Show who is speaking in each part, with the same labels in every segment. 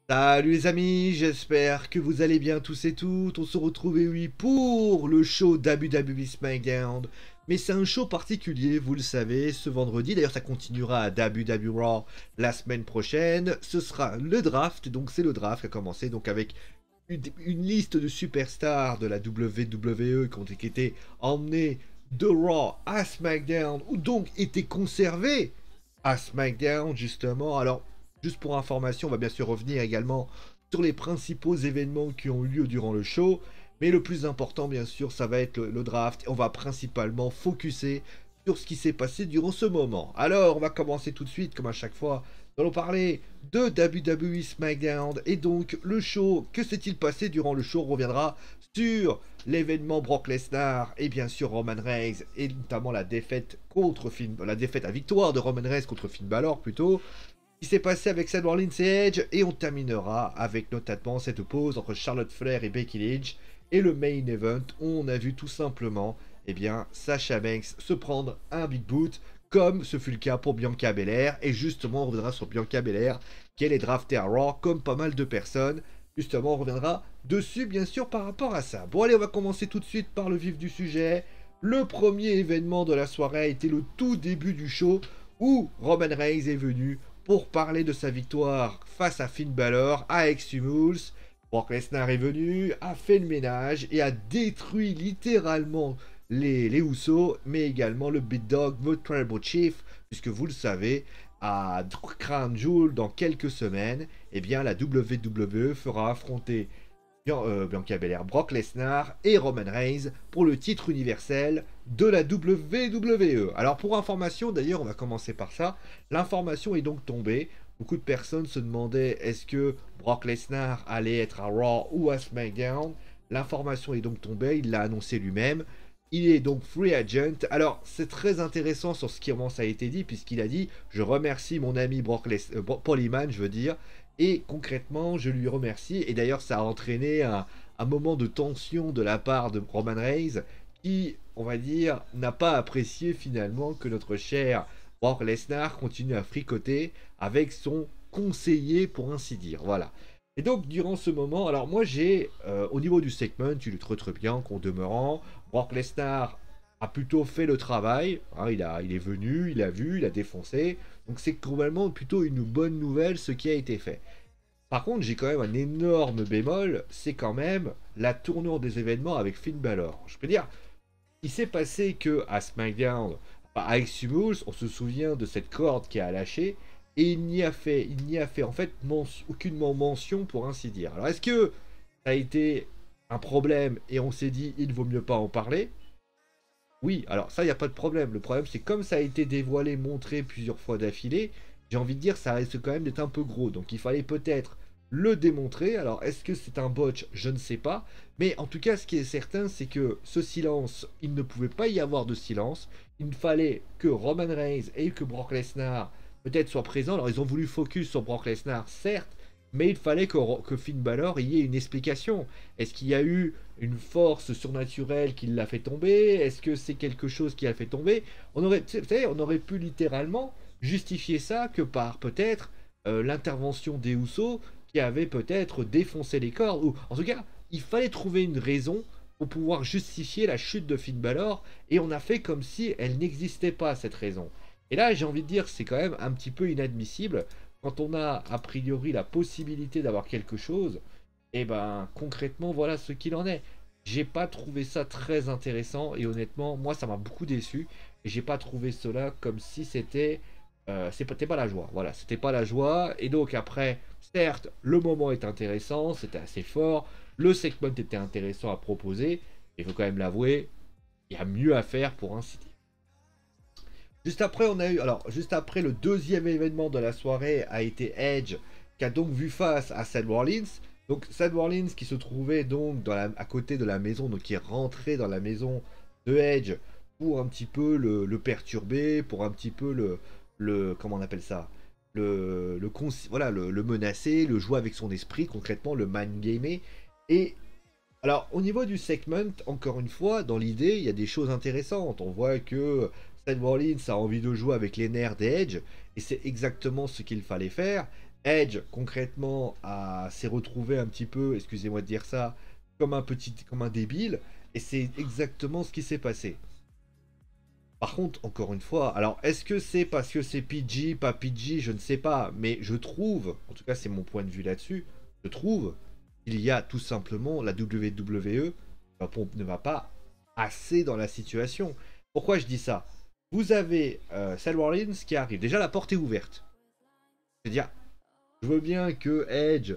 Speaker 1: Salut les amis, j'espère que vous allez bien tous et toutes. On se retrouve oui pour le show WWE SmackDown. Mais c'est un show particulier, vous le savez, ce vendredi. D'ailleurs, ça continuera à WWE Raw la semaine prochaine. Ce sera le draft, donc c'est le draft qui a commencé donc avec une liste de superstars de la WWE qui ont été emmenés de Raw à SmackDown ou donc étaient conservés à SmackDown justement. Alors, juste pour information, on va bien sûr revenir également sur les principaux événements qui ont eu lieu durant le show. Mais le plus important, bien sûr, ça va être le draft. On va principalement focuser sur ce qui s'est passé durant ce moment. Alors, on va commencer tout de suite, comme à chaque fois. Nous allons parler de WWE SmackDown et donc le show. Que s'est-il passé durant le show? On reviendra sur l'événement Brock Lesnar et bien sûr Roman Reigns et notamment la défaite la victoire de Roman Reigns contre Finn Balor plutôt. Ce qui s'est passé avec Seth Rollins et Edge et on terminera avec notamment cette pause entre Charlotte Flair et Becky Lynch et le main event où on a vu tout simplement Sasha Banks se prendre un big boot comme ce fut le cas pour Bianca Belair et justement on reviendra sur Bianca Belair qui est draftée à Raw comme pas mal de personnes. Justement on reviendra dessus bien sûr par rapport à ça. Bon allez, on va commencer tout de suite par le vif du sujet. Le premier événement de la soirée a été le tout début du show où Roman Reigns est venu pour parler de sa victoire face à Finn Balor à Extreme. Brock Lesnar est venu, a fait le ménage et a détruit littéralement les Usos, mais également le Big Dog, The Tribal Chief, puisque vous le savez, à Crown Jewel dans quelques semaines, la WWE fera affronter Bianca Belair, Brock Lesnar et Roman Reigns pour le titre universel de la WWE. Alors pour information, d'ailleurs on va commencer par ça, l'information est donc tombée. Beaucoup de personnes se demandaient est-ce que Brock Lesnar allait être à Raw ou à SmackDown. L'information est donc tombée, il l'a annoncé lui-même. Il est donc free agent. Alors c'est très intéressant sur ce qui a été dit puisqu'il a dit je remercie mon ami Paul Heyman, je veux dire, et concrètement, je lui remercie. Et d'ailleurs, ça a entraîné un moment de tension de la part de Roman Reigns qui, on va dire, n'a pas apprécié finalement que notre cher Brock Lesnar continue à fricoter avec son conseiller, pour ainsi dire. Voilà. Et donc, durant ce moment, alors moi j'ai, au niveau du segment, tu le très très bien qu'en demeurant, Brock Lesnar a plutôt fait le travail. Hein, il est venu, il a vu, il a défoncé. Donc c'est globalement plutôt une bonne nouvelle ce qui a été fait. Par contre, j'ai quand même un énorme bémol, c'est quand même la tournure des événements avec Finn Balor. Je peux dire, il s'est passé que à SmackDown, à Extreme, on se souvient de cette corde qui a lâché, et il n'y a fait en fait aucunement mention pour ainsi dire. Alors est-ce que ça a été un problème et on s'est dit il vaut mieux pas en parler? Oui, alors ça, il n'y a pas de problème. Le problème, c'est comme ça a été dévoilé, montré plusieurs fois d'affilée, j'ai envie de dire, ça risque quand même d'être un peu gros. Donc il fallait peut-être le démontrer. Alors est-ce que c'est un botch? Je ne sais pas. Mais en tout cas, ce qui est certain, c'est que ce silence, il ne pouvait pas y avoir de silence. Il fallait que Roman Reigns et que Brock Lesnar peut-être soient présents. Alors ils ont voulu focus sur Brock Lesnar, certes, mais il fallait que Finn Balor y ait une explication. Est-ce qu'il y a eu une force surnaturelle qui l'a fait tomber? Est-ce que c'est quelque chose qui l'a fait tomber? On aurait, vous savez, on aurait pu littéralement justifier ça que par peut-être l'intervention des Usos qui avait peut-être défoncé les cordes. Ou en tout cas, il fallait trouver une raison pour pouvoir justifier la chute de Finn Balor et on a fait comme si elle n'existait pas cette raison. Et là, j'ai envie de dire, c'est quand même un petit peu inadmissible quand on a a priori la possibilité d'avoir quelque chose, et ben concrètement voilà ce qu'il en est. J'ai pas trouvé ça très intéressant et honnêtement moi ça m'a beaucoup déçu et j'ai pas trouvé cela comme si c'était pas la joie. Voilà, c'était pas la joie et donc après certes le moment est intéressant, c'était assez fort, le segment était intéressant à proposer, il faut quand même l'avouer, il y a mieux à faire pour ainsi dire. Juste après, juste après, le deuxième événement de la soirée a été Edge, qui a donc vu face à Seth Rollins. Donc Seth Rollins qui se trouvait donc à côté de la maison, donc qui est rentré dans la maison de Edge pour un petit peu le perturber, pour un petit peu comment on appelle ça, le menacer, le jouer avec son esprit, concrètement le mind gamer. Et alors, au niveau du segment, encore une fois, dans l'idée, il y a des choses intéressantes. On voit que Seth Rollins a envie de jouer avec les nerfs d'Edge, et c'est exactement ce qu'il fallait faire. Edge, concrètement, s'est retrouvé un petit peu, excusez-moi de dire ça, comme un débile, et c'est exactement ce qui s'est passé. Par contre, encore une fois, alors est-ce que c'est parce que c'est PG, pas PG, je ne sais pas, mais je trouve, en tout cas c'est mon point de vue là-dessus, je trouve qu'il y a tout simplement la WWE ne va pas assez dans la situation. Pourquoi je dis ça? Vous avez Seth Rollins qui arrive, déjà la porte est ouverte. C'est-à-dire, je veux bien que Edge,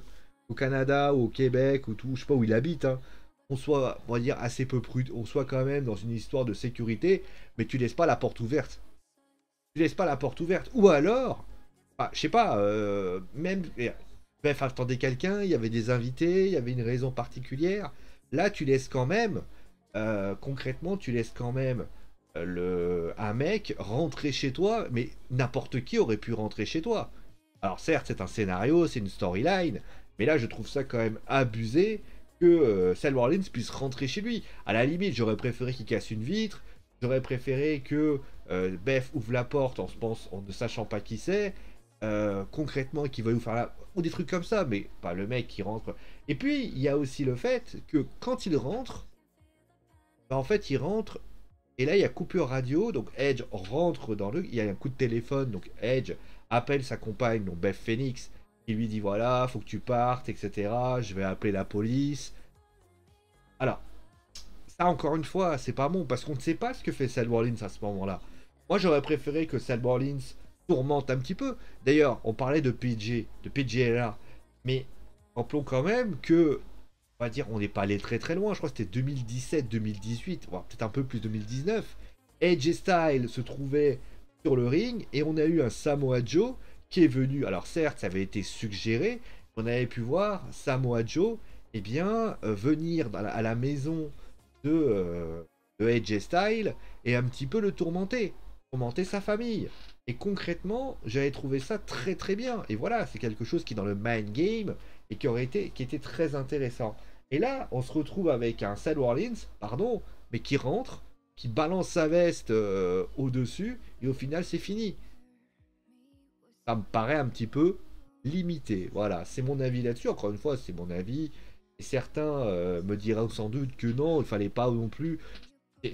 Speaker 1: au Canada ou au Québec ou tout, je sais pas où il habite, hein, on soit, on va dire, assez peu prudent, on soit quand même dans une histoire de sécurité, mais tu laisses pas la porte ouverte. Tu laisses pas la porte ouverte. Ou alors, bah, je sais pas, même, bref, attendez quelqu'un, il y avait des invités, il y avait une raison particulière. Là, tu laisses quand même, concrètement, tu laisses quand même un mec rentrer chez toi, mais n'importe qui aurait pu rentrer chez toi. Alors certes, c'est un scénario, c'est une storyline, mais là, je trouve ça quand même abusé que Seth Rollins puisse rentrer chez lui. À la limite, j'aurais préféré qu'il casse une vitre, j'aurais préféré que Beth ouvre la porte en ne sachant pas qui c'est, concrètement, qu'il va vous faire la... ou des trucs comme ça, mais pas le mec qui rentre. Et puis, il y a aussi le fait que quand il rentre, bah, en fait, il rentre et là, il y a coupure radio, donc Edge rentre dans le... Il y a un coup de téléphone, donc Edge appelle sa compagne, donc Beth Phoenix, qui lui dit, voilà, faut que tu partes, etc. Je vais appeler la police. Alors, ça, encore une fois, c'est pas bon, parce qu'on ne sait pas ce que fait Seth Rollins à ce moment-là. Moi, j'aurais préféré que Seth Rollins tourmente un petit peu. D'ailleurs, on parlait de PG, de PGLA, mais rappelons quand même que on va dire, on n'est pas allé très très loin. Je crois que c'était 2017-2018, voire peut-être un peu plus 2019. Edge et Styles se trouvaient sur le ring et on a eu un Samoa Joe qui est venu. Alors certes, ça avait été suggéré. On avait pu voir Samoa Joe, eh bien, venir à la maison de Edge et Styles et un petit peu le tourmenter sa famille. Et concrètement, j'avais trouvé ça très très bien. Et voilà, c'est quelque chose qui est dans le mind game et qui était très intéressant. Et là, on se retrouve avec un Seth Rollins, pardon, mais qui rentre, qui balance sa veste au-dessus, et au final, c'est fini. Ça me paraît un petit peu limité. Voilà, c'est mon avis là-dessus. Encore une fois, c'est mon avis. Et certains me diront sans doute que non, il fallait pas non plus.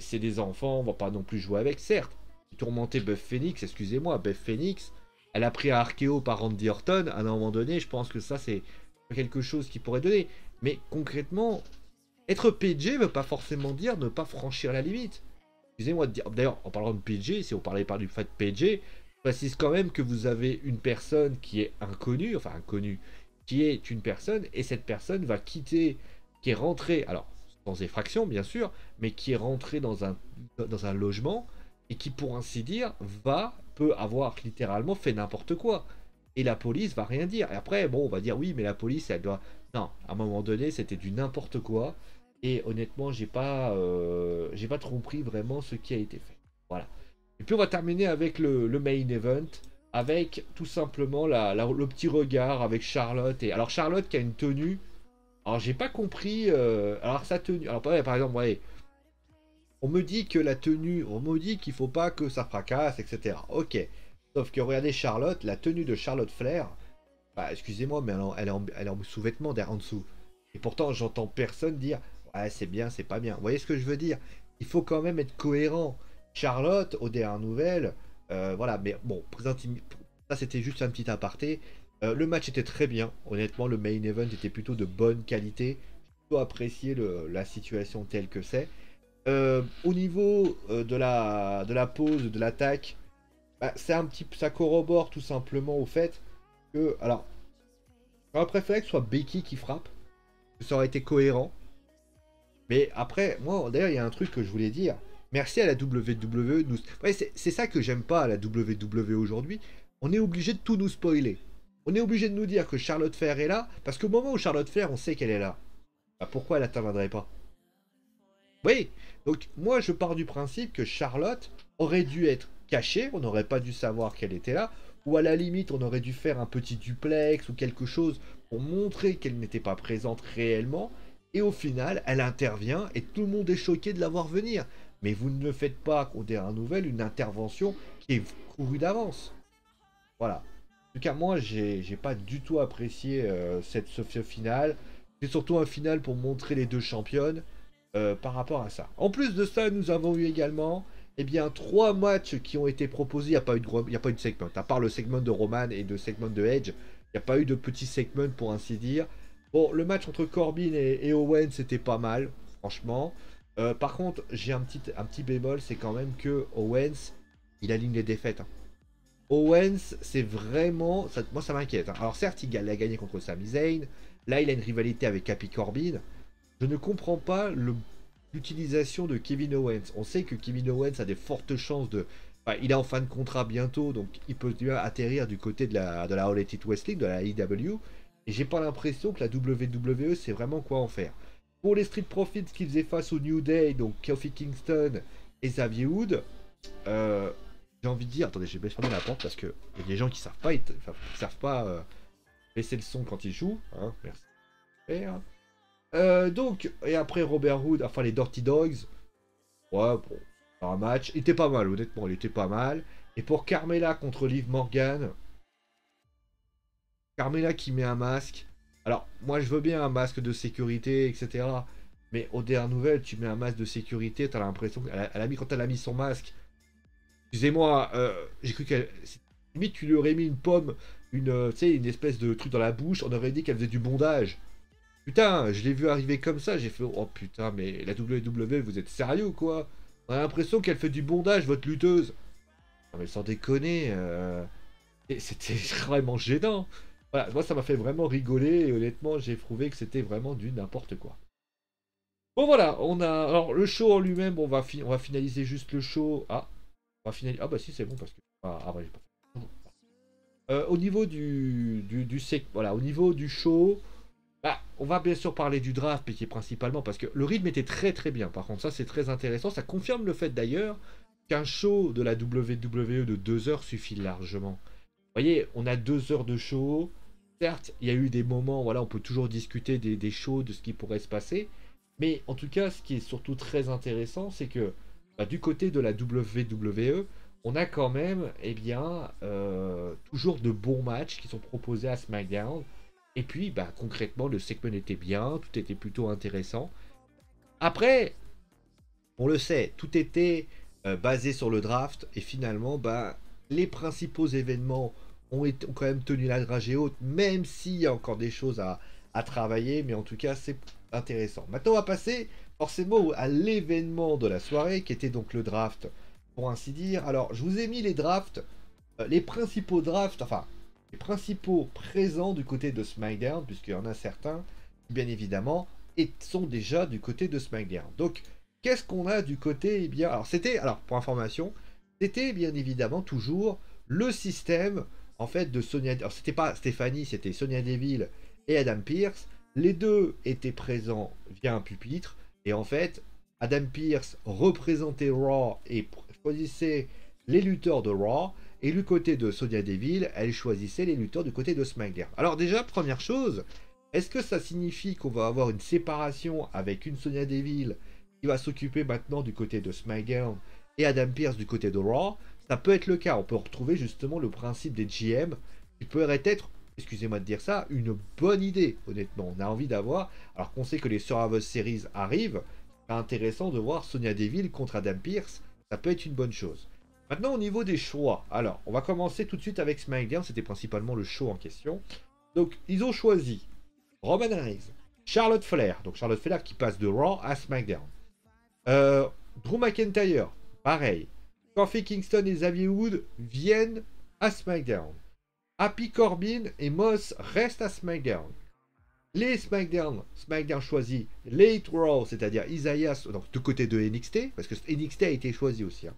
Speaker 1: C'est des enfants, on va pas non plus jouer avec. Certes, tourmenter Beth Phoenix, excusez-moi, Beth Phoenix, elle a pris un archéo par Randy Orton. À un moment donné, je pense que ça, c'est quelque chose qui pourrait donner. Mais concrètement, être PG ne veut pas forcément dire ne pas franchir la limite. Excusez-moi de dire. D'ailleurs, en parlant de PG, si on parlait par du fait de PG, je précise quand même que vous avez une personne qui est inconnue, enfin inconnue, qui est une personne, et cette personne va quitter, qui est rentrée, alors sans effraction bien sûr, mais qui est rentrée dans un logement, et qui pour ainsi dire, peut avoir littéralement fait n'importe quoi. Et la police va rien dire. Et après, bon, on va dire oui, mais la police, elle doit. Non, à un moment donné, c'était du n'importe quoi. Et honnêtement, j'ai pas trop compris vraiment ce qui a été fait. Voilà. Et puis on va terminer avec le main event, avec tout simplement le petit regard avec Charlotte. Et alors Charlotte qui a une tenue. Alors j'ai pas compris. Alors sa tenue. Alors par exemple, ouais, on me dit que la tenue, on me dit qu'il faut pas que ça fracasse, etc. Ok. Sauf que regardez Charlotte, la tenue de Charlotte Flair. Bah, excusez-moi, mais elle est en sous-vêtements derrière en dessous. Et pourtant, j'entends personne dire ouais, c'est bien, c'est pas bien. Vous voyez ce que je veux dire? Il faut quand même être cohérent. Charlotte, aux dernières nouvelles, voilà, mais bon, ça c'était juste un petit aparté. Le match était très bien. Honnêtement, le main event était plutôt de bonne qualité. J'ai plutôt apprécié la situation telle que c'est. Au niveau de la pause, de l'attaque, bah, ça corrobore tout simplement au fait que, alors, j'aurais préféré que ce soit Becky qui frappe, que ça aurait été cohérent. Mais après, moi, d'ailleurs, il y a un truc que je voulais dire. Merci à la WWE. Ouais, c'est ça que j'aime pas à la WWE aujourd'hui. On est obligé de tout nous spoiler. On est obligé de nous dire que Charlotte Flair est là, parce qu'au moment où Charlotte Flair, on sait qu'elle est là. Bah, pourquoi elle n'interviendrait pas? Oui, donc moi je pars du principe que Charlotte aurait dû être cachée, on n'aurait pas dû savoir qu'elle était là, ou à la limite on aurait dû faire un petit duplex ou quelque chose pour montrer qu'elle n'était pas présente réellement, et au final elle intervient et tout le monde est choqué de la voir venir. Mais vous ne faites pas, aux dernières nouvelles, une intervention qui est courue d'avance. Voilà. tout cas, moi, j'ai pas du tout apprécié ce final. C'est surtout un final pour montrer les deux championnes par rapport à ça. En plus de ça, nous avons eu également eh bien, 3 matchs qui ont été proposés. Il n'y a pas eu de segment. À part le segment de Roman et le segment de Edge, il n'y a pas eu de petit segment pour ainsi dire. Bon, le match entre Corbin et Owen, c'était pas mal, franchement. Par contre, j'ai un petit bémol, c'est quand même que Owens, il aligne les défaites. Hein. Owens, c'est vraiment... moi, ça m'inquiète. Hein. Alors certes, il a gagné contre Sami Zayn. Là, il a une rivalité avec Happy Corbin. Je ne comprends pas l'utilisation de Kevin Owens. On sait que Kevin Owens a des fortes chances de... Enfin, il est en fin de contrat bientôt, donc il peut bien atterrir du côté de la All Elite Wrestling, de la AEW. Et j'ai pas l'impression que la WWE sait vraiment quoi en faire. Pour les Street Profits qui faisaient face au New Day, donc Kofi Kingston et Xavier Wood, j'ai envie de dire, attendez, j'ai fermé la porte parce que il y a des gens qui savent pas, savent pas baisser le son quand ils jouent. Hein, merci. Donc, et après Robert Hood, enfin les Dirty Dogs, ouais, bon, un match, il était pas mal, honnêtement, il était pas mal. Et pour Carmella contre Liv Morgan, Carmella qui met un masque. Alors, moi je veux bien un masque de sécurité, etc. Mais aux dernières nouvelles, tu mets un masque de sécurité, t'as l'impression quand elle a mis son masque, excusez-moi, j'ai cru qu'elle. Limite, tu lui aurais mis une pomme, une espèce de truc dans la bouche, on aurait dit qu'elle faisait du bondage. Putain, je l'ai vu arriver comme ça, j'ai fait oh putain, mais la WWE, vous êtes sérieux ou quoi? On a l'impression qu'elle fait du bondage, votre lutteuse. Non mais sans déconner, c'était vraiment gênant. Voilà, moi ça m'a fait vraiment rigoler et honnêtement, j'ai trouvé que c'était vraiment du n'importe quoi. Bon voilà, on a. Alors le show en lui-même, on va finaliser juste le show. Ah, on va finaliser. Ah bah si, c'est bon parce que. Ah ouais, j'ai pas fait. Au niveau voilà, au niveau du show. Bah, on va bien sûr parler du draft, mais qui est principalement parce que le rythme était très très bien. Par contre, ça c'est très intéressant. Ça confirme le fait d'ailleurs qu'un show de la WWE de 2 heures suffit largement. Vous voyez, on a 2 heures de show. Certes, il y a eu des moments, voilà, on peut toujours discuter des shows, de ce qui pourrait se passer. Mais en tout cas, ce qui est surtout très intéressant, c'est que bah, du côté de la WWE, on a quand même, eh bien, toujours de bons matchs qui sont proposés à SmackDown. Et puis, bah, concrètement, le segment était bien, tout était plutôt intéressant. Après, on le sait, tout était basé sur le draft. Et finalement, bah, les principaux événements ont quand même tenu la dragée haute, même s'il y a encore des choses à travailler. Mais en tout cas, c'est intéressant. Maintenant, on va passer forcément à l'événement de la soirée, qui était donc le draft, pour ainsi dire. Alors, je vous ai mis les drafts, les principaux drafts, enfin, les principaux présents du côté de SmackDown, puisqu'il y en a certains qui, bien évidemment, sont déjà du côté de SmackDown. Donc, qu'est-ce qu'on a du côté, eh bien, alors pour information, c'était bien évidemment toujours le système, en fait, de Sonya, alors c'était pas Stéphanie, c'était Sonya Deville et Adam Pearce, les deux étaient présents via un pupitre, et en fait, Adam Pearce représentait Raw et choisissait les lutteurs de Raw, et du côté de Sonya Deville, elle choisissait les lutteurs du côté de SmackDown. Alors déjà, première chose, est-ce que ça signifie qu'on va avoir une séparation avec une Sonya Deville qui va s'occuper maintenant du côté de SmackDown et Adam Pearce du côté de Raw? Ça peut être le cas. On peut retrouver justement le principe des GM qui pourrait être, excusez-moi de dire ça, une bonne idée, honnêtement. On a envie d'avoir, alors qu'on sait que les Survivor Series arrivent, c'est intéressant de voir Sonya Deville contre Adam Pearce. Ça peut être une bonne chose. Maintenant, au niveau des choix, alors, on va commencer tout de suite avec SmackDown, c'était principalement le show en question. Donc, ils ont choisi Roman Reigns, Charlotte Flair, donc Charlotte Flair qui passe de Raw à SmackDown. Drew McIntyre, pareil. Kofi Kingston et Xavier Wood viennent à SmackDown. Happy Corbin et Moss restent à SmackDown. Les SmackDown choisit Late Raw, c'est-à-dire Isaiah, donc du côté de NXT, parce que NXT a été choisi aussi. Hein.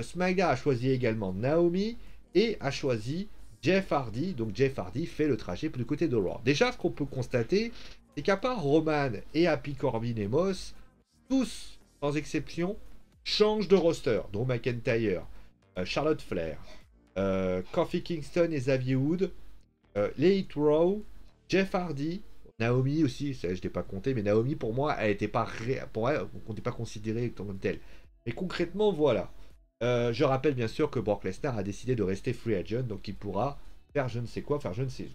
Speaker 1: SmackDown a choisi également Naomi et a choisi Jeff Hardy. Donc Jeff Hardy fait le trajet du côté de Raw. Déjà, ce qu'on peut constater, c'est qu'à part Roman et Happy Corbin et Moss, tous, sans exception, changent de roster. Drew McIntyre, Charlotte Flair, Kofi Kingston et Xavier Wood, Late Raw, Jeff Hardy, Naomi aussi, ça, je n'ai pas compté, mais Naomi pour moi, elle n'était pas, pour elle, on n'était pas considérée comme telle. Mais concrètement, voilà. Je rappelle bien sûr que Brock Lesnar a décidé de rester free agent, donc il pourra faire je ne sais quoi, faire je ne sais.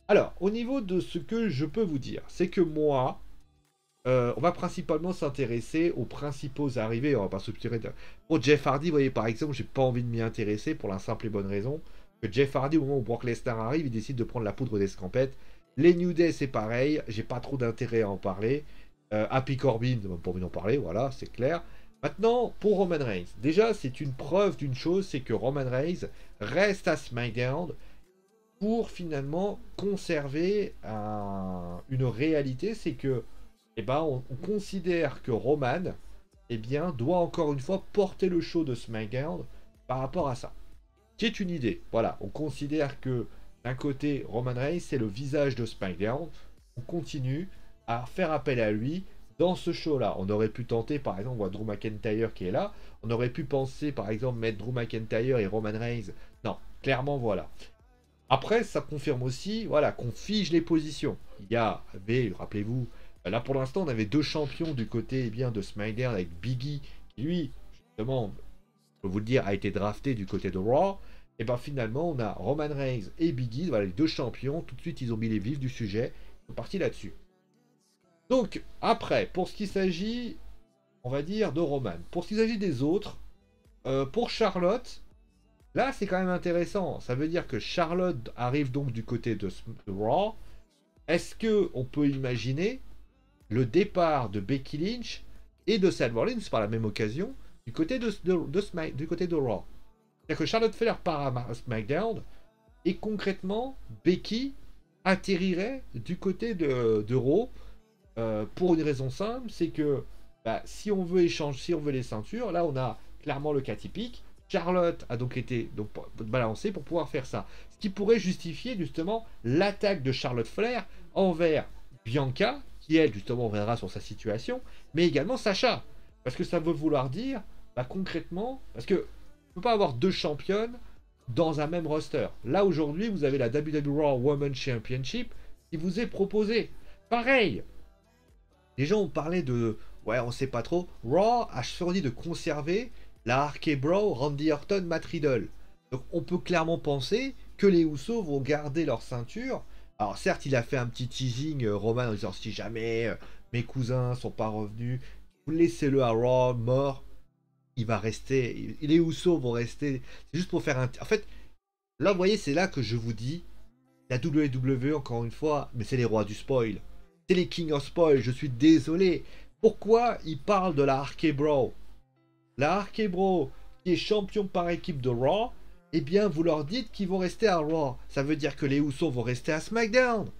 Speaker 1: Alors, au niveau de ce que je peux vous dire, c'est que moi, on va principalement s'intéresser aux principaux arrivés. On va pas se tirer de... Pour Jeff Hardy, vous voyez, par exemple, j'ai pas envie de m'y intéresser pour la simple et bonne raison que Jeff Hardy, au moment où Brock Lesnar arrive, il décide de prendre la poudre d'escampette. Les New Day, c'est pareil. J'ai pas trop d'intérêt à en parler. Happy Corbin, pas envie d'en parler, voilà, c'est clair. Maintenant, pour Roman Reigns, déjà, c'est une preuve d'une chose, c'est que Roman Reigns reste à SmackDown pour finalement conserver une réalité, c'est que eh ben, on considère que Roman eh bien, doit encore une fois porter le show de SmackDown par rapport à ça. Qui est une idée. Voilà, on considère que d'un côté, Roman Reigns, c'est le visage de SmackDown. On continue à faire appel à lui dans ce show-là. On aurait pu tenter, par exemple, on voit Drew McIntyre qui est là. On aurait pu penser, par exemple, mettre Drew McIntyre et Roman Reigns. Non, clairement, voilà. Après, ça confirme aussi, voilà, qu'on fige les positions. Il y avait, rappelez-vous, là pour l'instant, on avait deux champions du côté bien de SmackDown avec Big E, qui lui, justement, je peux vous le dire, a été drafté du côté de Raw. Et bien finalement, on a Roman Reigns et Big E, voilà les deux champions. Tout de suite, ils ont mis les vifs du sujet. Ils sont partis là-dessus. Donc, après, pour ce qui s'agit, on va dire, de Roman. Pour ce qui s'agit des autres, pour Charlotte, là, c'est quand même intéressant. Ça veut dire que Charlotte arrive donc du côté de Raw. Est-ce que on peut imaginer le départ de Becky Lynch et de Seth Rollins par la même occasion du côté du côté de Raw? C'est-à-dire que Charlotte Flair part à SmackDown et concrètement, Becky atterrirait du côté de Raw pour une raison simple, c'est que bah, si on veut échanger, si on veut les ceintures, là on a clairement le cas typique. Charlotte a donc été balancée pour pouvoir faire ça. Ce qui pourrait justifier justement l'attaque de Charlotte Flair envers Bianca, qui elle justement reviendra sur sa situation, mais également Sacha. Parce que ça veut vouloir dire, bah, concrètement, parce que on ne peut pas avoir deux championnes dans un même roster. Là aujourd'hui, vous avez la WWE Raw Women's Championship qui vous est proposée. Pareil, les gens ont parlé de... Ouais, on sait pas trop. Raw a choisi de conserver la RK Bro, Randy Orton, Matt Riddle. Donc on peut clairement penser que les Usos vont garder leur ceinture. Alors certes, il a fait un petit teasing, Roman, en disant si jamais mes cousins sont pas revenus, vous laissez-le à Raw, mort. Il va rester... Les Usos vont rester... C'est juste pour faire un... En fait, là, vous voyez, c'est là que je vous dis, la WWE, encore une fois, mais c'est les rois du spoil. C'est les King of Spoil, je suis désolé. Pourquoi ils parlent de la RK Bro? La RK Bro, qui est champion par équipe de Raw, eh bien, vous leur dites qu'ils vont rester à Raw. Ça veut dire que les Usos vont rester à SmackDown.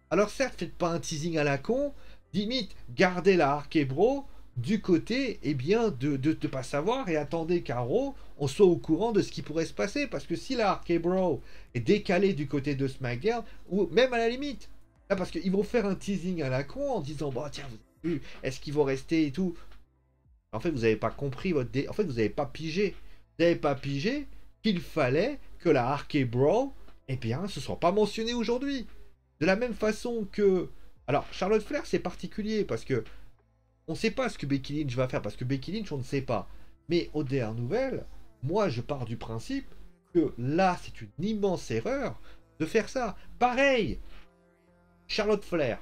Speaker 1: Alors certes, faites pas un teasing à la con, limite, gardez la RK Bro du côté, eh bien, de ne pas savoir et attendez qu'à Raw, on soit au courant de ce qui pourrait se passer. Parce que si la RK Bro est décalée du côté de SmackDown, ou même à la limite, là, parce qu'ils vont faire un teasing à la con en disant, bon, tiens, vous avez vu, est-ce qu'ils vont rester et tout. En fait, vous n'avez pas compris votre... En fait, vous n'avez pas pigé. Vous n'avez pas pigé qu'il fallait que la RK Bro, eh bien, ce ne soit pas mentionné aujourd'hui. De la même façon que... Alors, Charlotte Flair, c'est particulier parce que on ne sait pas ce que Becky Lynch va faire, parce que Becky Lynch, on ne sait pas. Mais aux dernières nouvelles, moi, je pars du principe que là, c'est une immense erreur de faire ça. Pareil, Charlotte Flair,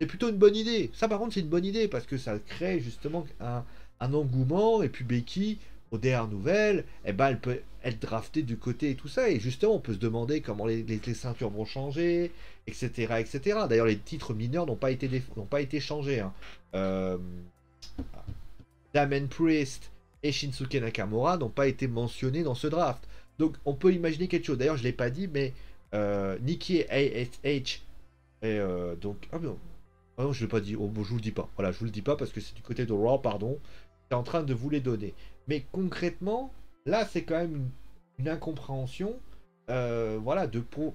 Speaker 1: c'est plutôt une bonne idée. Ça, par contre, c'est une bonne idée, parce que ça crée justement un engouement, et puis Becky, aux dernières nouvelles, eh ben, elle peut être draftée du côté et tout ça, et justement, on peut se demander comment les ceintures vont changer, etc. etc. D'ailleurs, les titres mineurs n'ont pas été changés. Hein. Damien Priest et Shinsuke Nakamura n'ont pas été mentionnés dans ce draft. Donc, on peut imaginer quelque chose. D'ailleurs, je ne l'ai pas dit, mais Nikki ASH, et donc... Ah non, ah non je ne l'ai pas dit. Oh, bon, je vous le dis pas. Voilà, je vous le dis pas parce que c'est du côté de Raw, pardon. C'est en train de vous les donner. Mais concrètement, là, c'est quand même une incompréhension. Voilà,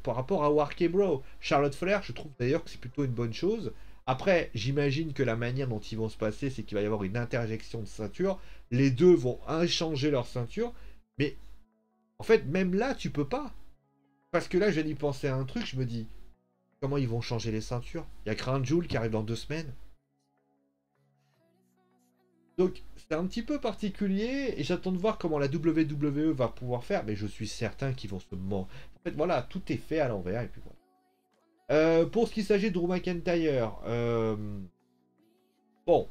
Speaker 1: par rapport à RK Bro. Charlotte Flair, je trouve d'ailleurs que c'est plutôt une bonne chose. Après, j'imagine que la manière dont ils vont se passer, c'est qu'il va y avoir une interjection de ceinture. Les deux vont échanger leur ceinture. Mais en fait, même là, tu peux pas. Parce que là, je viens d'y penser à un truc, je me dis, comment ils vont changer les ceintures? Il y a Crown Jewel qui arrive dans 2 semaines. Donc c'est un petit peu particulier et j'attends de voir comment la WWE va pouvoir faire, mais je suis certain qu'ils vont se mordre. En fait voilà, tout est fait à l'envers et puis voilà. Pour ce qui s'agit de Drew McIntyre, bon,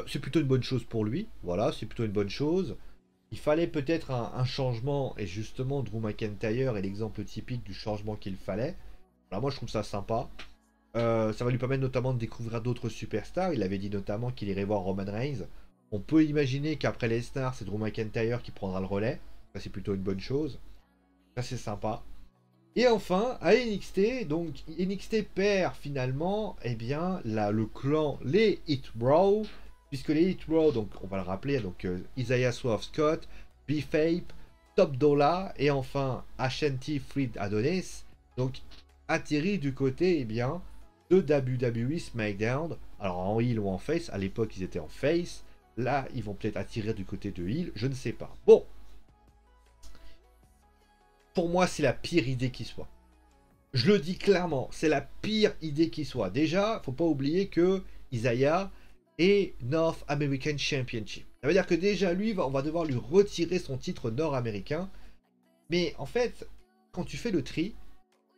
Speaker 1: c'est plutôt une bonne chose pour lui. Voilà, c'est plutôt une bonne chose. Il fallait peut-être un changement, et justement, Drew McIntyre est l'exemple typique du changement qu'il fallait. Alors moi, je trouve ça sympa. Ça va lui permettre notamment de découvrir d'autres superstars. Il avait dit notamment qu'il irait voir Roman Reigns. On peut imaginer qu'après Lesnar, c'est Drew McIntyre qui prendra le relais. Ça, c'est plutôt une bonne chose. Ça, c'est sympa. Et enfin, à NXT, donc NXT perd finalement, eh bien, le clan, les Hit Bro, puisque les Hit Bro, donc on va le rappeler, donc Isaiah Swerve Scott, B-Fape, Top Dollar et enfin Ashanti Freed Adonis, donc atterri du côté, eh bien, de WWE SmackDown, alors en heel ou en face, à l'époque ils étaient en face, là ils vont peut-être attirer du côté de heel, je ne sais pas. Bon, pour moi, c'est la pire idée qui soit. Je le dis clairement, c'est la pire idée qui soit. Déjà, faut pas oublier que Isaiah est North American Championship. Ça veut dire que déjà, lui, on va devoir lui retirer son titre nord-américain. Mais en fait, quand tu fais le tri,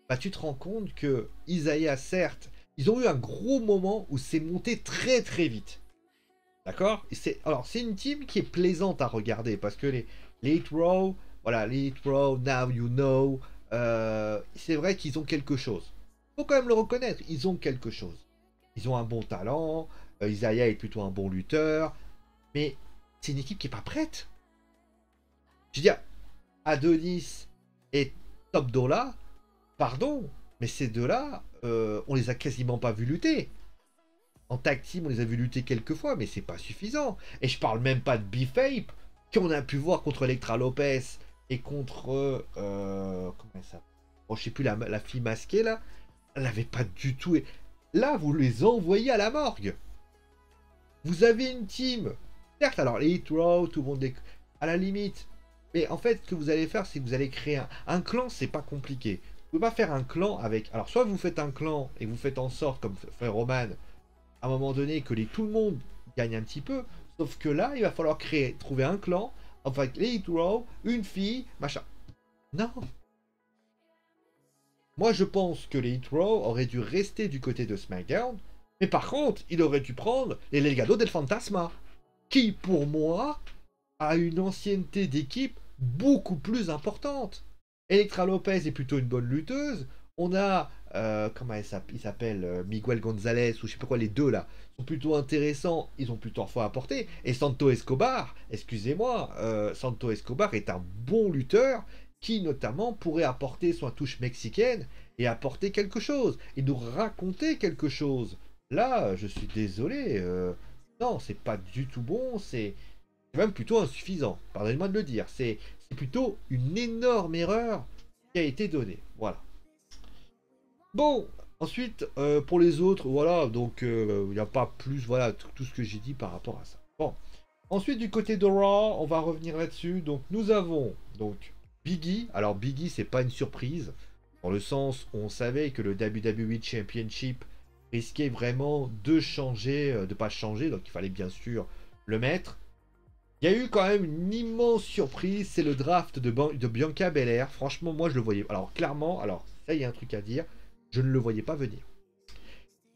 Speaker 1: bah, tu te rends compte que Isaiah, certes, ils ont eu un gros moment où c'est monté très très vite. D'accord? Alors, c'est une team qui est plaisante à regarder parce que les Hit Row, voilà, les Hit Row, Now You Know, c'est vrai qu'ils ont quelque chose. Faut quand même le reconnaître, ils ont quelque chose. Ils ont un bon talent, Isaiah est plutôt un bon lutteur, mais c'est une équipe qui est pas prête. Je veux dire, Adonis et Top Dollar, pardon, mais ces deux-là, on les a quasiment pas vus lutter. En tag team, on les a vus lutter quelques fois, mais c'est pas suffisant. Et je parle même pas de B-Fape, qu'on a pu voir contre Elektra Lopez et contre. Comment elle s'appelle? Oh, je sais plus, la fille masquée là. Elle n'avait pas du tout. Là, vous les envoyez à la morgue. Vous avez une team. Certes, alors les Hit Row, tout le monde. À la limite. Mais en fait, ce que vous allez faire, c'est que vous allez créer un clan, c'est pas compliqué. Vous pouvez pas faire un clan avec. Alors, soit vous faites un clan et vous faites en sorte, comme fait Roman, à un moment donné que tout le monde gagne un petit peu. Sauf que là, il va falloir trouver un clan, enfin les Hit Row, une fille, machin. Non. Moi, je pense que les Hit Row auraient dû rester du côté de SmackDown, mais par contre, il aurait dû prendre les Legado del Fantasma, qui, pour moi, a une ancienneté d'équipe beaucoup plus importante. Elektra Lopez est plutôt une bonne lutteuse. On a, comment il s'appelle, Miguel Gonzalez, ou je sais pas quoi, les deux là, sont plutôt intéressants, ils ont plutôt à apporter. Et Santo Escobar, excusez-moi, Santo Escobar est un bon lutteur qui notamment pourrait apporter son touche mexicaine et apporter quelque chose, et nous raconter quelque chose. Là, je suis désolé, non, c'est pas du tout bon, c'est même plutôt insuffisant, pardonnez-moi de le dire. C'est plutôt une énorme erreur qui a été donnée. Voilà. Bon, ensuite, pour les autres, voilà, donc il n'y a pas plus, voilà, tout ce que j'ai dit par rapport à ça. Bon, ensuite du côté de Raw, on va revenir là-dessus. Donc nous avons donc Biggie. Alors Biggie, c'est pas une surprise, dans le sens où on savait que le WWE Championship risquait vraiment de changer, de pas changer, donc il fallait bien sûr le mettre. Il y a eu quand même une immense surprise, c'est le draft de Bianca Belair. Franchement, moi je le voyais. Alors clairement, alors ça il y a un truc à dire, je ne le voyais pas venir.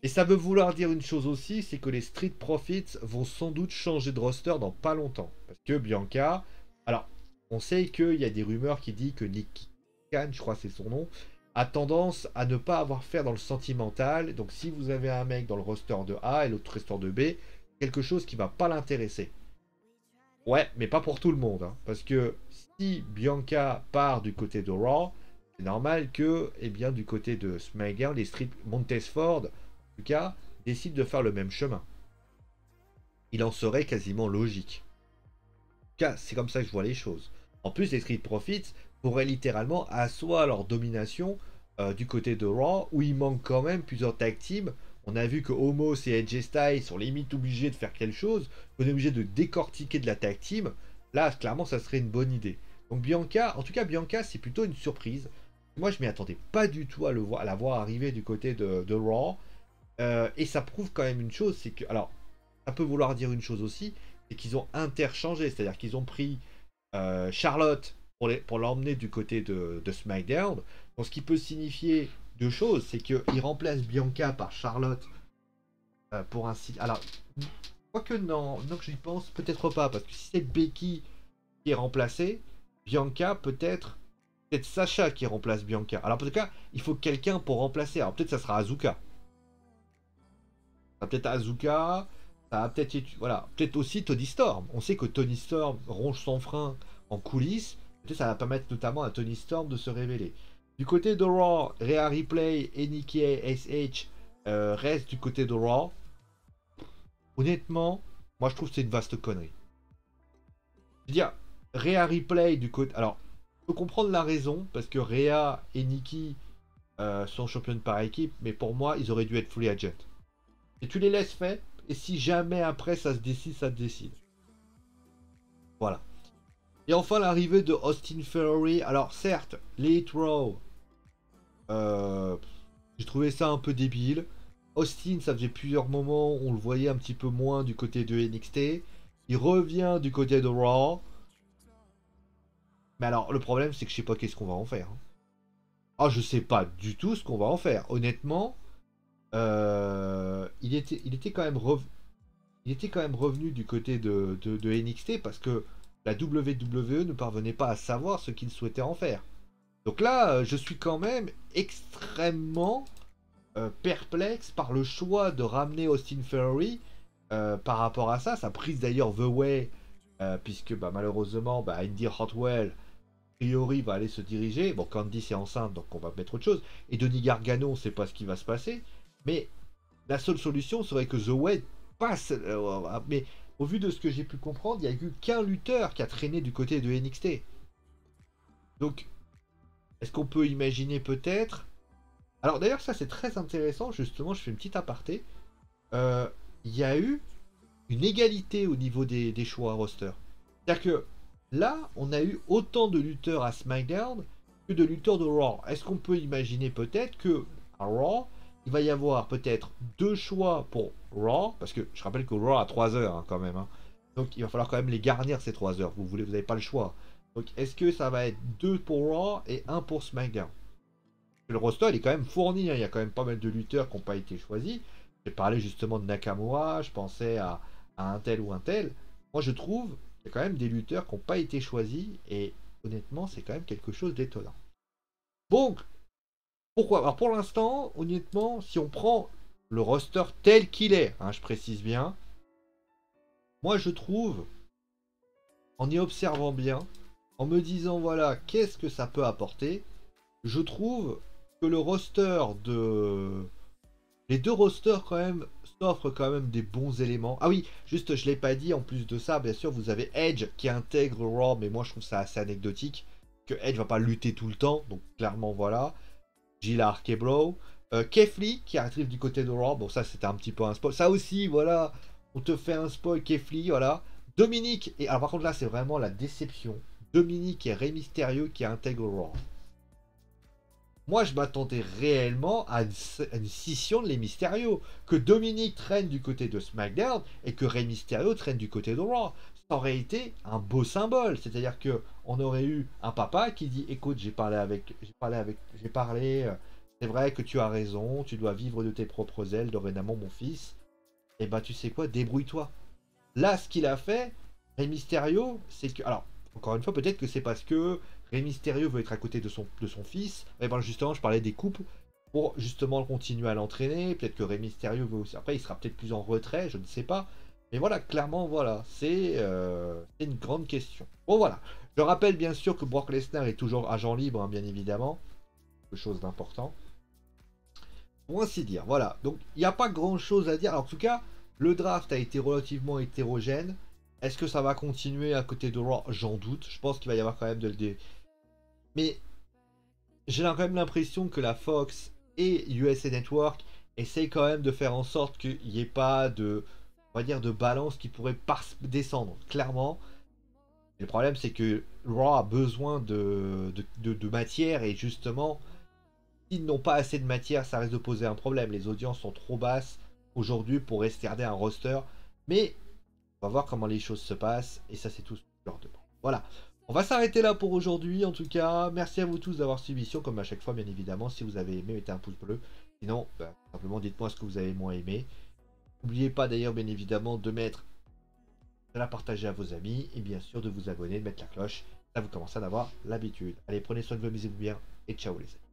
Speaker 1: Et ça veut vouloir dire une chose aussi, c'est que les Street Profits vont sans doute changer de roster dans pas longtemps. Parce que Bianca, alors on sait qu'il y a des rumeurs qui disent que Nick Khan, je crois que c'est son nom, a tendance à ne pas avoir faire dans le sentimental. Donc si vous avez un mec dans le roster de A et l'autre roster de B, quelque chose qui va pas l'intéresser. Ouais, mais pas pour tout le monde. Hein, parce que si Bianca part du côté de Raw, c'est normal que, eh bien, du côté de SmackDown, les Street Montesford, en tout cas, décident de faire le même chemin. Il en serait quasiment logique. En tout cas, c'est comme ça que je vois les choses. En plus, les Street Profits pourraient littéralement asseoir leur domination du côté de Raw, où il manque quand même plusieurs tag teams. On a vu que Homos et AJ Styles sont limite obligés de faire quelque chose. On est obligé de décortiquer de la tag team. Là, clairement, ça serait une bonne idée. Donc Bianca, en tout cas Bianca, c'est plutôt une surprise. Moi, je m'y attendais pas du tout à la voir arriver du côté de Raw. Et ça prouve quand même une chose, c'est que, alors, ça peut vouloir dire une chose aussi, c'est qu'ils ont interchangé, c'est-à-dire qu'ils ont pris Charlotte pour l'emmener du côté de SmackDown. Donc, ce qui peut signifier deux choses, c'est qu'ils remplacent Bianca par Charlotte pour ainsi. Alors, quoique non, non que j'y pense, peut-être pas, parce que si c'est Becky qui est remplacée, Bianca peut-être Sacha qui remplace Bianca. Alors en tout cas, il faut quelqu'un pour remplacer. Alors peut-être ça sera Asuka. Ça va peut-être Asuka, ça va peut-être voilà, peut-être aussi Tony Storm. On sait que Tony Storm ronge son frein en coulisses. Peut-être ça va permettre notamment à Tony Storm de se révéler. Du côté de Raw, Rhea Ripley et Nikki ASH restent du côté de Raw. Honnêtement, moi je trouve que c'est une vaste connerie. Je veux dire, Rhea Ripley du côté. Alors, je peux comprendre la raison, parce que Rhea et Nikki sont championnes par équipe, mais pour moi, ils auraient dû être free agent. Et tu les laisses faire, et si jamais après ça se décide, ça te décide. Voilà. Et enfin, l'arrivée de Austin Theory. Alors, certes, Late Raw, j'ai trouvé ça un peu débile. Austin, ça faisait plusieurs moments, on le voyait un petit peu moins du côté de NXT. Il revient du côté de Raw. Mais alors, le problème, c'est que je sais pas qu'est-ce qu'on va en faire. Ah, je sais pas du tout ce qu'on va en faire. Honnêtement, il était quand même revenu du côté de NXT parce que la WWE ne parvenait pas à savoir ce qu'il souhaitait en faire. Donc là, je suis quand même extrêmement perplexe par le choix de ramener Austin Theory par rapport à ça. Sa prise d'ailleurs The Way, puisque malheureusement, Indy Hartwell priori va aller se diriger. Bon, Candice est enceinte, donc on va mettre autre chose. Et Denis Gargano, on ne sait pas ce qui va se passer. Mais la seule solution serait que The Way passe. Mais au vu de ce que j'ai pu comprendre, il n'y a eu qu'un lutteur qui a traîné du côté de NXT. Donc, est-ce qu'on peut imaginer peut-être... Alors d'ailleurs, ça c'est très intéressant, justement, je fais une petite aparté. Il y a eu une égalité au niveau des choix roster. C'est-à-dire que là, on a eu autant de lutteurs à SmackDown que de lutteurs de Raw. Est-ce qu'on peut imaginer peut-être que à Raw, il va y avoir peut-être 2 choix pour Raw, parce que je rappelle que Raw a 3 heures quand même. Donc il va falloir quand même les garnir ces 3 heures. Vous n'avez pas le choix. Donc est-ce que ça va être 2 pour Raw et 1 pour SmackDown? Le roster il est quand même fourni. Il y a quand même pas mal de lutteurs qui n'ont pas été choisis. J'ai parlé justement de Nakamura, je pensais à un tel ou un tel. Moi je trouve qu'il y a quand même des lutteurs qui n'ont pas été choisis et honnêtement c'est quand même quelque chose d'étonnant. Donc, pourquoi? Alors pour l'instant, honnêtement, si on prend le roster tel qu'il est, je précise bien, moi je trouve, en y observant bien, en me disant voilà, qu'est-ce que ça peut apporter, je trouve que le roster de... Les 2 rosters quand même s'offrent quand même des bons éléments. Ah oui, juste je l'ai pas dit, en plus de ça, bien sûr, vous avez Edge qui intègre Raw, mais moi je trouve ça assez anecdotique, que Edge va pas lutter tout le temps, donc clairement voilà. Gila Arkebro. Keith Lee qui arrive du côté de Raw, bon ça c'était un petit peu un spoil. Ça aussi, voilà, on te fait un spoil, Keith Lee, voilà. Dominique, et alors par contre là c'est vraiment la déception. Dominique et Rey Mysterio qui intègrent Raw. Moi, je m'attendais réellement à une scission de les Mysterio. Que Dominique traîne du côté de SmackDown et que Rey Mysterio traîne du côté de Raw. Ça aurait été un beau symbole. C'est-à-dire que on aurait eu un papa qui dit écoute, j'ai parlé, c'est vrai que tu as raison, tu dois vivre de tes propres ailes, dorénavant, mon fils. Et tu sais quoi, débrouille-toi. Là, ce qu'il a fait, Rey Mysterio, c'est que. Alors, encore une fois, peut-être que c'est parce que Rey Mysterio veut être à côté de son fils. Mais justement, je parlais des couples pour justement continuer à l'entraîner. Peut-être que Rey Mysterio veut aussi. Après, il sera peut-être plus en retrait, je ne sais pas. Mais voilà, clairement, voilà, c'est une grande question. Bon, voilà. Je rappelle bien sûr que Brock Lesnar est toujours agent libre, bien évidemment. Quelque chose d'important. Pour ainsi dire, voilà. Donc, il n'y a pas grand-chose à dire. Alors, en tout cas, le draft a été relativement hétérogène. Est-ce que ça va continuer à côté de Raw? J'en doute. Je pense qu'il va y avoir quand même Mais j'ai quand même l'impression que la Fox et USA Network essayent quand même de faire en sorte qu'il n'y ait pas de, on va dire, de balance qui pourrait descendre. Clairement, le problème c'est que Raw a besoin de matière et justement, s'ils n'ont pas assez de matière, ça risque de poser un problème. Les audiences sont trop basses aujourd'hui pour rester garder un roster. Mais on va voir comment les choses se passent, et ça c'est tout ce que je leur demande. Voilà, on va s'arrêter là pour aujourd'hui, en tout cas, merci à vous tous d'avoir suivi l'émission, comme à chaque fois bien évidemment, si vous avez aimé, mettez un pouce bleu, sinon, simplement dites-moi ce que vous avez moins aimé. N'oubliez pas d'ailleurs bien évidemment de la partager à vos amis, et bien sûr de vous abonner, de mettre la cloche, là vous commencez à en avoir l'habitude. Allez, prenez soin de vous, amusez-vous bien, et ciao les amis.